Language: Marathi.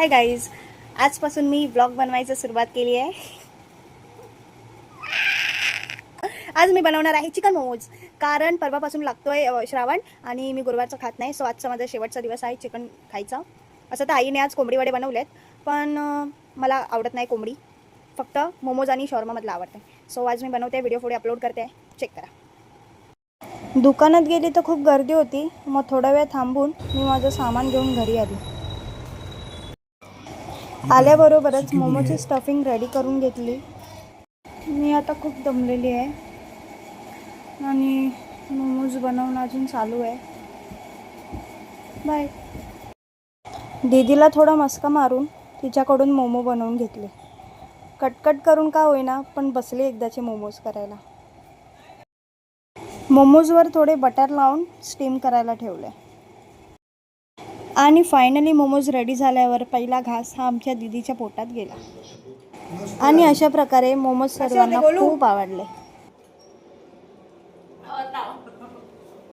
हाय गाईज, आजपासून मी ब्लॉग बनवायचं सुरुवात केली आहे. आज मी बनवणार आहे चिकन मोमोज. कारण परवापासून लागतोय श्रावण आणि मी गुरुवारचं खात नाही. सो आजचा माझा शेवटचा दिवस आहे चिकन खायचा. असं तर आईने आज कोंबडी वडे बनवलेत, पण मला आवडत नाही कोंबडी. फक्त मोमोज आणि शॉर्मामधलं आवडतं. सो आज मी बनवते, व्हिडिओ पुढे अपलोड करते, चेक करा. दुकानात गेली तर खूप गर्दी होती. मग थोडा वेळ थांबून मी माझं सामान घेऊन घरी आली. आल्याबरोबरच मोमोची स्टफिंग रेडी करून घेतली. मी आता खूप दमलेली आहे आणि मोमोज बनवणं अजून चालू आहे. बाय. दीदीला थोडा मस्का मारून तिच्याकडून मोमो बनवून घेतले. कटकट करून का होईना, पण बसले एकदाचे मोमोज करायला. मोमोजवर थोडे बटर लावून स्टीम करायला ठेवले. आणि फायनली मोमोज रेडी झाल्यावर पहिला घास हा आमच्या दीदीच्या पोटात गेला. आणि अशा प्रकारे मोमोज सर्वांना खूप आवडले.